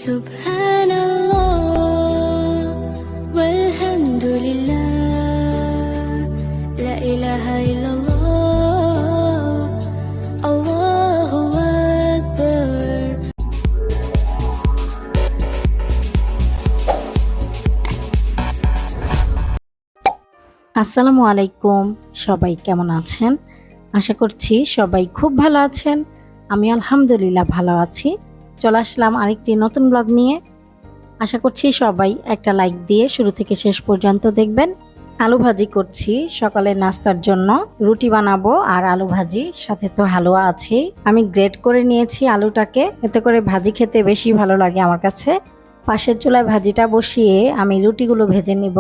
Subhanallah walhamdulillah la ilaha illallah Allahu akbar আসসালামু আলাইকুম। সবাই কেমন আছেন? আশা করছি সবাই খুব ভালো আছেন। আমি আলহামদুলিল্লাহ ভালো আছি। চলে আসলাম আরেকটি নতুন ব্লগ নিয়ে। আশা করছি সবাই একটা লাইক দিয়ে শুরু থেকে শেষ পর্যন্ত দেখবেন। আলু ভাজি করছি সকালের নাস্তার জন্য। রুটি বানাবো আর আলু ভাজি, সাথে তো হালুয়া আছে। আমি গ্রেট করে নিয়েছি আলুটাকে, এতে করে ভাজি খেতে বেশি ভালো লাগে আমার কাছে। পাশের চুলায় ভাজিটা বসিয়ে আমি রুটিগুলো ভেজে নিব।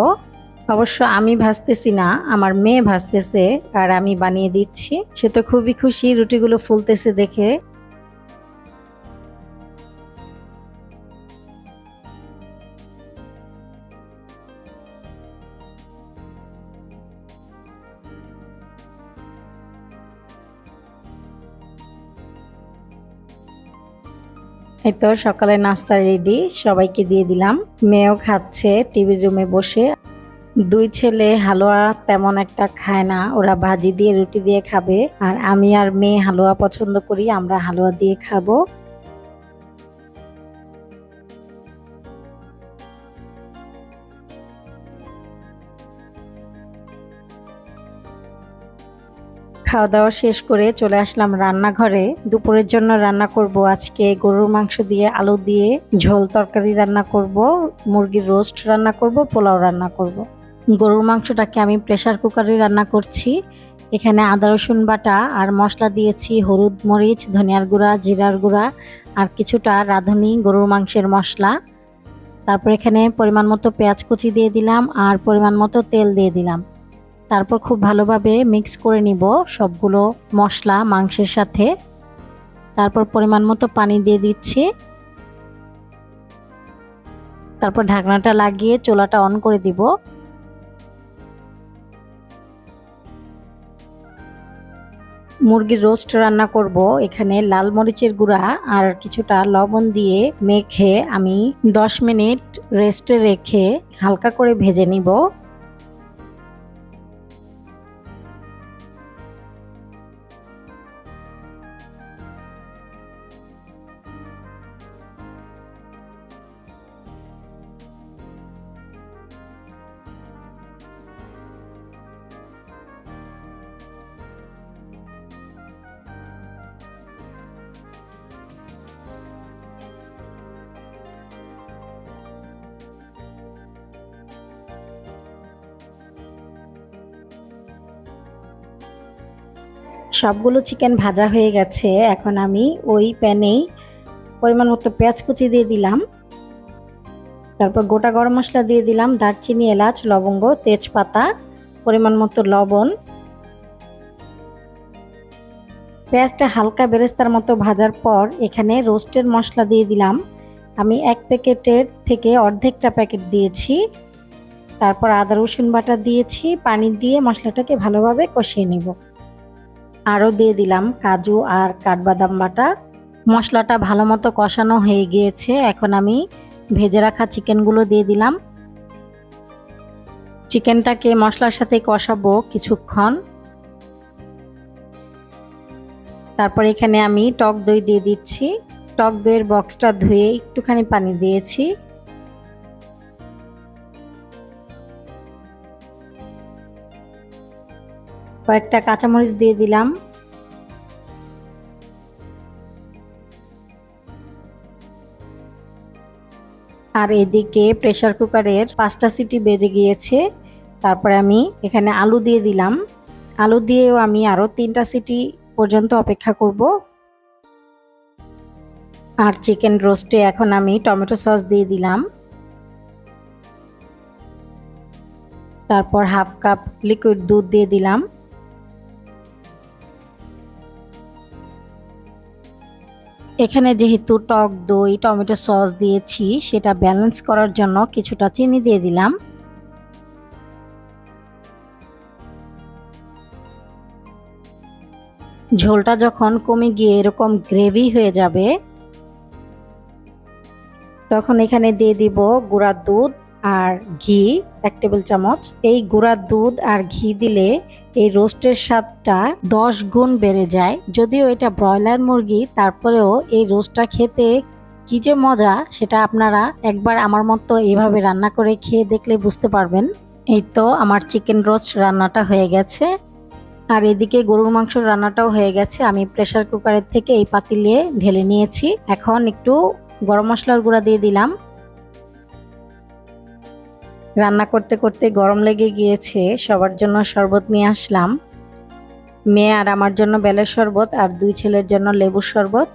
অবশ্য আমি ভাজতেছি না, আমার মেয়ে ভাজতেছে আর আমি বানিয়ে দিচ্ছি। সে তো খুবই খুশি রুটিগুলো ফুলতেছে দেখে। এই তো সকালে নাস্তা রেডি, সবাইকে দিয়ে দিলাম। মেয়েও খাচ্ছে টিভির রুমে বসে। দুই ছেলে হালুয়া তেমন একটা খায় না, ওরা ভাজি দিয়ে রুটি দিয়ে খাবে। আর আমি আর মেয়ে হালুয়া পছন্দ করি, আমরা হালুয়া দিয়ে খাবো। খাওয়া দাওয়া শেষ করে চলে আসলাম রান্নাঘরে। দুপুরের জন্য রান্না করব আজকে গরুর মাংস দিয়ে আলু দিয়ে ঝোল তরকারি রান্না করব, মুরগির রোস্ট রান্না করব, পোলাও রান্না করব। গরুর মাংসটাকে আমি প্রেসার কুকারে রান্না করছি। এখানে আদা রসুন বাটা আর মশলা দিয়েছি, হলুদ মরিচ ধনিয়ার গুঁড়া জিরার গুঁড়া আর কিছুটা রাঁধুনি গরুর মাংসের মশলা। তারপর এখানে পরিমাণ মতো পেঁয়াজ কুচি দিয়ে দিলাম আর পরিমাণ মতো তেল দিয়ে দিলাম। তারপর খুব ভালোভাবে মিক্স করে নিব সবগুলো মশলা মাংসের সাথে। তারপর পরিমাণ মতো পানি দিয়ে দিচ্ছি। তারপর ঢাকনাটা লাগিয়ে চুলাটা অন করে দিব। মুরগির রোস্ট রান্না করব। এখানে লাল মরিচের গুঁড়া আর কিছুটা লবণ দিয়ে মেখে আমি 10 মিনিট রেস্টে রেখে হালকা করে ভেজে নিব। সবগুলো চিকেন ভাজা হয়ে গেছে। এখন আমি ওই প্যানেই পরিমাণ মতো পেঁয়াজ কুচি দিয়ে দিলাম। তারপর গোটা গরম মশলা দিয়ে দিলাম, দারচিনি এলাচ লবঙ্গ তেজপাতা, পরিমাণ মতো লবণ। পেঁয়াজটা হালকা বেরেস্তার মতো ভাজার পর এখানে রোস্টের মশলা দিয়ে দিলাম। আমি এক প্যাকেটের থেকে অর্ধেকটা প্যাকেট দিয়েছি। তারপর আদা রসুন বাটা দিয়েছি, পানি দিয়ে মশলাটাকে ভালোভাবে কষিয়ে নেব। আরও দিয়ে দিলাম কাজু আর কাঠবাদাম বাটা। মশলাটা ভালো মতো কষানো হয়ে গিয়েছে। এখন আমি ভেজে রাখা চিকেনগুলো দিয়ে দিলাম। চিকেনটাকে মশলার সাথে কষাবো কিছুক্ষণ। তারপর এখানে আমি টক দই দিয়ে দিচ্ছি। টক দইয়ের বক্সটা ধুয়ে একটুখানি পানি দিয়েছি। কয়েকটা কাঁচামরিচ দিয়ে দিলাম। আর এদিকে প্রেসার কুকারের 5টা সিটি বেজে গিয়েছে। তারপরে আমি এখানে আলু দিয়ে দিলাম। আলু দিয়েও আমি আরও 3টা সিটি পর্যন্ত অপেক্ষা করব। আর চিকেন রোস্টে এখন আমি টমেটো সস দিয়ে দিলাম। তারপর হাফ কাপ লিকুইড দুধ দিয়ে দিলাম। এখানে যেহেতু টক দই টমেটো সস দিয়েছি, সেটা ব্যালেন্স করার জন্য কিছুটা চিনি দিয়ে দিলাম। ঝোলটা যখন কমে গিয়ে এরকম গ্রেভি হয়ে যাবে, তখন এখানে দিয়ে দিব গুঁড়া দুধ আর ঘি 1 টেবিল চামচ। এই গুঁড়া দুধ আর ঘি দিলে এই রোস্টের স্বাদটা 10 গুণ বেড়ে যায়। যদিও এটা ব্রয়লার মুরগি, তারপরেও এই রোস্টটা খেতে কি যে মজা সেটা আপনারা একবার আমার মতো এভাবে রান্না করে খেয়ে দেখলে বুঝতে পারবেন। এই তো আমার চিকেন রোস্ট রান্নাটা হয়ে গেছে, আর এদিকে গরুর মাংস রান্নাটাও হয়ে গেছে। আমি প্রেসার কুকারের থেকে এই পাতিলে ঢেলে নিয়েছি। এখন একটু গরম মশলার গুঁড়া দিয়ে দিলাম। রান্না করতে করতে গরম লেগে গিয়েছে, সবার জন্য শরবত নিয়ে আসলাম। মেয়ে আর আমার জন্য বেলের শরবত, আর 2 ছেলের জন্য লেবুর শরবত।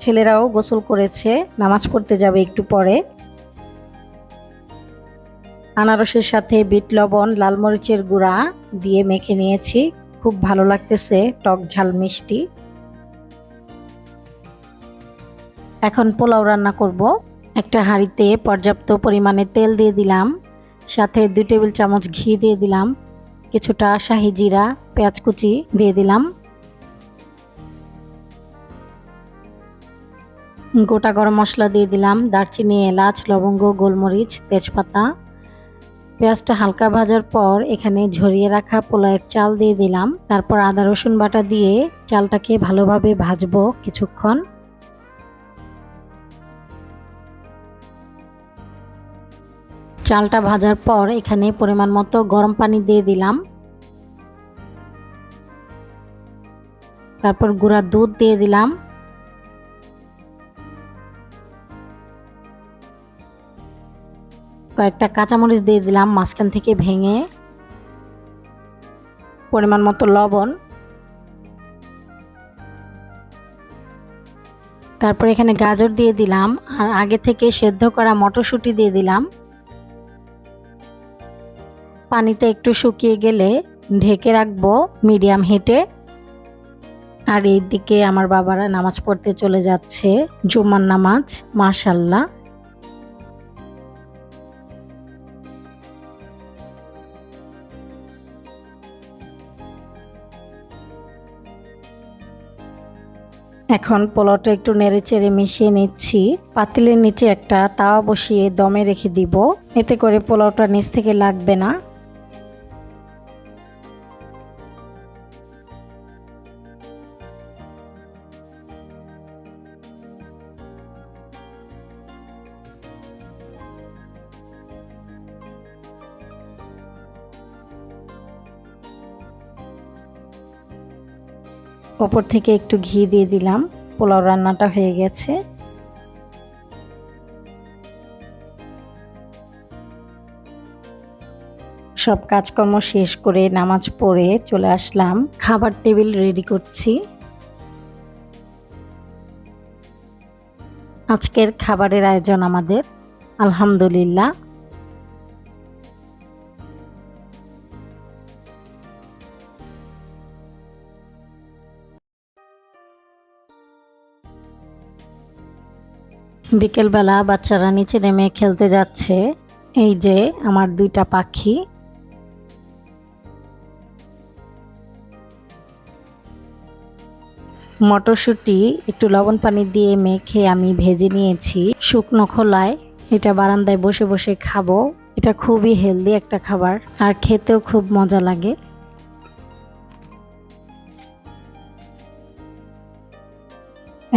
ছেলেরাও গোসল করেছে, নামাজ পড়তে যাবে একটু পরে। আনারসের সাথে বিট লবণ, লাল মরিচের গুঁড়া দিয়ে মেখে নিয়েছি। খুব ভালো লাগতেছে, টক ঝাল মিষ্টি। এখন পোলাও রান্না করব। একটা হাঁড়িতে পর্যাপ্ত পরিমাণে তেল দিয়ে দিলাম, সাথে 2 টেবিল চামচ ঘি দিয়ে দিলাম, কিছুটা শাহি জিরা, পেঁয়াজ কুচি দিয়ে দিলাম, গোটা গরম মশলা দিয়ে দিলাম, দারচিনি, এলাচ, লবঙ্গ, গোলমরিচ, তেজপাতা। পেঁয়াজটা হালকা ভাজার পর এখানে ঝরিয়ে রাখা পোলাওয়ের চাল দিয়ে দিলাম। তারপর আদা রসুন বাটা দিয়ে চালটাকে ভালোভাবে ভাজবো কিছুক্ষণ। চালটা ভাজার পর এখানে পরিমাণ মতো গরম পানি দিয়ে দিলাম। তারপর গুঁড়া দুধ দিয়ে দিলাম। কয়েকটা কাঁচামরিচ দিয়ে দিলাম মাঝখান থেকে ভেঙে। পরিমাণ মতো লবণ। তারপর এখানে গাজর দিয়ে দিলাম, আর আগে থেকে সেদ্ধ করা মটরশুঁটি দিয়ে দিলাম। পানিটা একটু শুকিয়ে গেলে ঢেকে রাখবো মিডিয়াম হিটে। আর এইদিকে আমার বাবারা নামাজ পড়তে চলে যাচ্ছে, জুমার নামাজ। মাশাআল্লাহ। এখন পোলাওটা একটু নেড়েচেড়ে মিশিয়ে নিচ্ছি। পাতিলের নিচে একটা তাওয়া বসিয়ে দমে রেখে দিব, এতে করে পোলাওটা নিচ থেকে লাগবে না। ওপর থেকে একটু ঘি দিয়ে দিলাম। পোলাও রান্নাটা হয়ে গেছে। সব কাজকর্ম শেষ করে নামাজ পড়ে চলে আসলাম, খাবার টেবিল রেডি করছি। আজকের খাবারের আয়োজন আমাদের, আলহামদুলিল্লাহ। বিকেলবেলা বাচ্চারা নিচে নেমে খেলতে যাচ্ছে। এই যে আমার 2টা পাখি। মটরশুঁটি একটু লবণ পানি দিয়ে মেখে আমি ভেজে নিয়েছি শুকনো খোলায়। এটা বারান্দায় বসে বসে খাবো। এটা খুবই হেলদি একটা খাবার, আর খেতেও খুব মজা লাগে।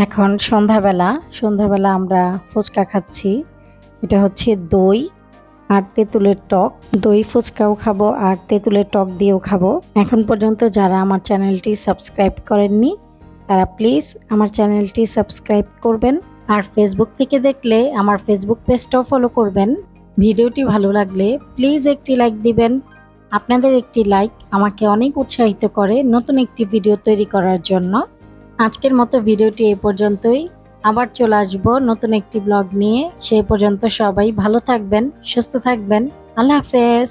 এখন সন্ধ্যাবেলা আমরা ফুচকা খাচ্ছি। এটা হচ্ছে দই আর তেঁতুলের টক। দই ফুচকাও খাবো আর তেঁতুলের টক দিয়েও খাবো। এখন পর্যন্ত যারা আমার চ্যানেলটি সাবস্ক্রাইব করেননি তারা প্লিজ আমার চ্যানেলটি সাবস্ক্রাইব করবেন, আর ফেসবুক থেকে দেখলে আমার ফেসবুক পেজটাও ফলো করবেন। ভিডিওটি ভালো লাগলে প্লিজ একটি লাইক দিবেন। আপনাদের একটি লাইক আমাকে অনেক উৎসাহিত করে নতুন একটি ভিডিও তৈরি করার জন্য। আজকের মতো ভিডিওটি এই পর্যন্তই। আবার চলে আসবো নতুন একটি ব্লগ নিয়ে। সেই পর্যন্ত সবাই ভালো থাকবেন, সুস্থ থাকবেন। আল্লাহ হাফেজ।